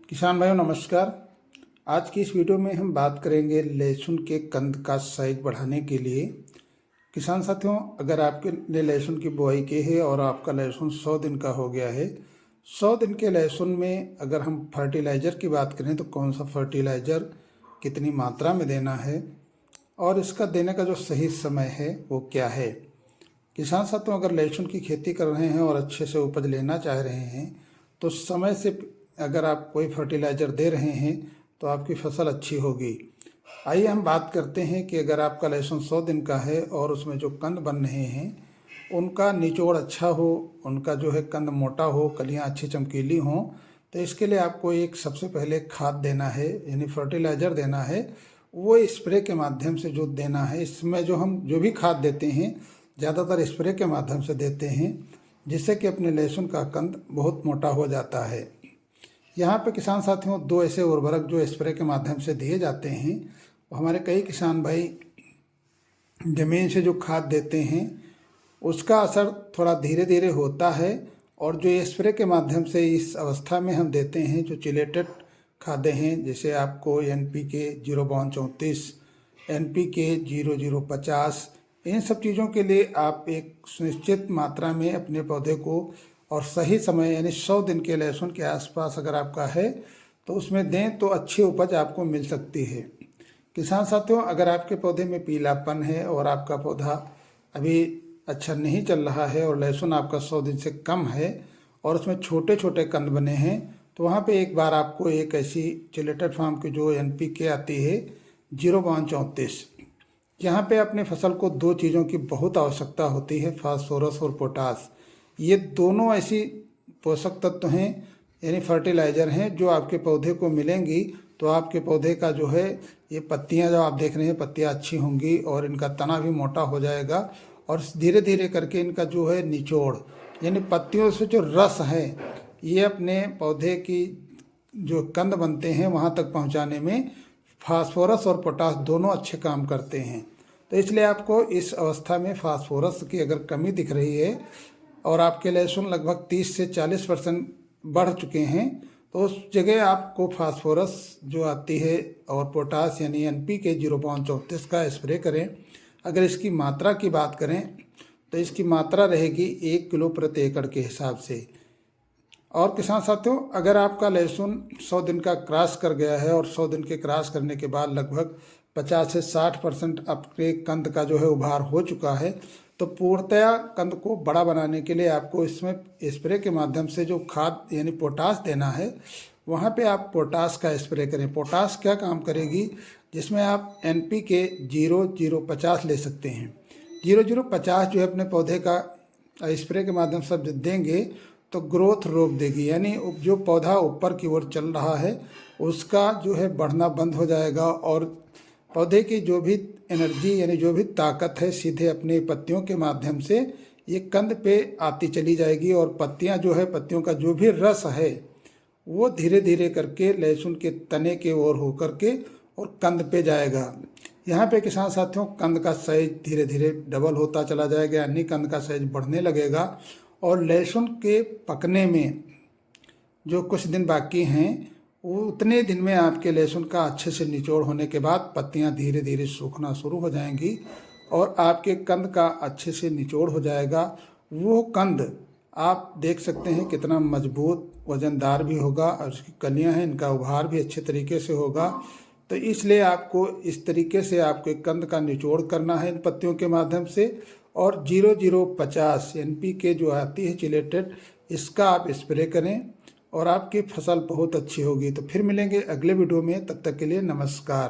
किसान भाइयों नमस्कार। आज की इस वीडियो में हम बात करेंगे लहसुन के कंद का साइज बढ़ाने के लिए। किसान साथियों, अगर आपके लिए लहसुन की बुआई की है और आपका लहसुन 100 दिन का हो गया है, 100 दिन के लहसुन में अगर हम फर्टिलाइज़र की बात करें तो कौन सा फर्टिलाइज़र कितनी मात्रा में देना है और इसका देने का जो सही समय है वो क्या है। किसान साथियों, अगर लहसुन की खेती कर रहे हैं और अच्छे से उपज लेना चाह रहे हैं तो समय से अगर आप कोई फर्टिलाइज़र दे रहे हैं तो आपकी फसल अच्छी होगी। आइए हम बात करते हैं कि अगर आपका लहसुन 100 दिन का है और उसमें जो कंद बन रहे हैं उनका निचोड़ अच्छा हो, उनका जो है कंद मोटा हो, कलियां अच्छी चमकीली हों, तो इसके लिए आपको एक सबसे पहले खाद देना है, यानी फर्टिलाइज़र देना है। वो स्प्रे के माध्यम से जो देना है, इसमें जो हम जो भी खाद देते हैं ज़्यादातर स्प्रे के माध्यम से देते हैं, जिससे कि अपने लहसुन का कंद बहुत मोटा हो जाता है। यहाँ पे किसान साथियों, दो ऐसे उर्वरक जो स्प्रे के माध्यम से दिए जाते हैं, हमारे कई किसान भाई ज़मीन से जो खाद देते हैं उसका असर थोड़ा धीरे धीरे होता है, और जो ये स्प्रे के माध्यम से इस अवस्था में हम देते हैं जो चिलेटेड खादें हैं, जैसे आपको NPK 0/34, NPK 0050, इन सब चीज़ों के लिए आप एक सुनिश्चित मात्रा में अपने पौधे को और सही समय यानी 100 दिन के लहसुन के आसपास अगर आपका है तो उसमें दें तो अच्छी उपज आपको मिल सकती है। किसान साथियों, अगर आपके पौधे में पीलापन है और आपका पौधा अभी अच्छा नहीं चल रहा है और लहसुन आपका 100 दिन से कम है और उसमें छोटे छोटे कंद बने हैं, तो वहाँ पे एक बार आपको एक ऐसी चिलेटेड फार्म की जो NPK आती है 0/34, यहाँ पे अपने फसल को दो चीज़ों की बहुत आवश्यकता होती है, फास्फोरस और पोटास। ये दोनों ऐसी पोषक तत्व हैं यानी फर्टिलाइज़र हैं जो आपके पौधे को मिलेंगी तो आपके पौधे का जो है ये पत्तियां जो आप देख रहे हैं, पत्तियां अच्छी होंगी और इनका तना भी मोटा हो जाएगा, और धीरे धीरे करके इनका जो है निचोड़ यानी पत्तियों से जो रस है ये अपने पौधे की जो कंद बनते हैं वहाँ तक पहुँचाने में फास्फोरस और पोटास दोनों अच्छे काम करते हैं। तो इसलिए आपको इस अवस्था में फास्फोरस की अगर कमी दिख रही है और आपके लहसुन लगभग 30 से 40% बढ़ चुके हैं तो उस जगह आपको फास्फोरस जो आती है और पोटास यानी NPK 0/34 का स्प्रे करें। अगर इसकी मात्रा की बात करें तो इसकी मात्रा रहेगी 1 किलो प्रति एकड़ के हिसाब से। और किसान साथियों, अगर आपका लहसुन 100 दिन का क्रॉस कर गया है और 100 दिन के क्रॉस करने के बाद लगभग 50 से 60% आपके कंद का जो है उभार हो चुका है, तो पूर्णतया कंद को बड़ा बनाने के लिए आपको इसमें स्प्रे के माध्यम से जो खाद यानी पोटास देना है, वहाँ पे आप पोटास का स्प्रे करें। पोटास क्या काम करेगी, जिसमें आप NPK 0050 ले सकते हैं। 0050 जो है अपने पौधे का स्प्रे के माध्यम से देंगे तो ग्रोथ रोक देगी, यानी जो पौधा ऊपर की ओर चल रहा है उसका जो है बढ़ना बंद हो जाएगा और पौधे की जो भी एनर्जी यानी जो भी ताकत है सीधे अपने पत्तियों के माध्यम से ये कंद पे आती चली जाएगी, और पत्तियां जो है, पत्तियों का जो भी रस है वो धीरे धीरे करके लहसुन के तने के ओर हो करके और कंद पे जाएगा। यहाँ पे किसान साथियों, कंद का साइज धीरे धीरे डबल होता चला जाएगा, यानी कंद का साइज बढ़ने लगेगा, और लहसुन के पकने में जो कुछ दिन बाकी हैं वो उतने दिन में आपके लहसुन का अच्छे से निचोड़ होने के बाद पत्तियां धीरे धीरे सूखना शुरू हो जाएंगी और आपके कंद का अच्छे से निचोड़ हो जाएगा। वो कंद आप देख सकते हैं कितना मजबूत वजनदार भी होगा, और उसकी कलियां हैं इनका उभार भी अच्छे तरीके से होगा। तो इसलिए आपको इस तरीके से आपके कंद का निचोड़ करना है इन पत्तियों के माध्यम से, और 0050 NPK जो आती है चिलेटेड, इसका आप स्प्रे करें और आपकी फसल बहुत अच्छी होगी। तो फिर मिलेंगे अगले वीडियो में, तब तक के लिए नमस्कार।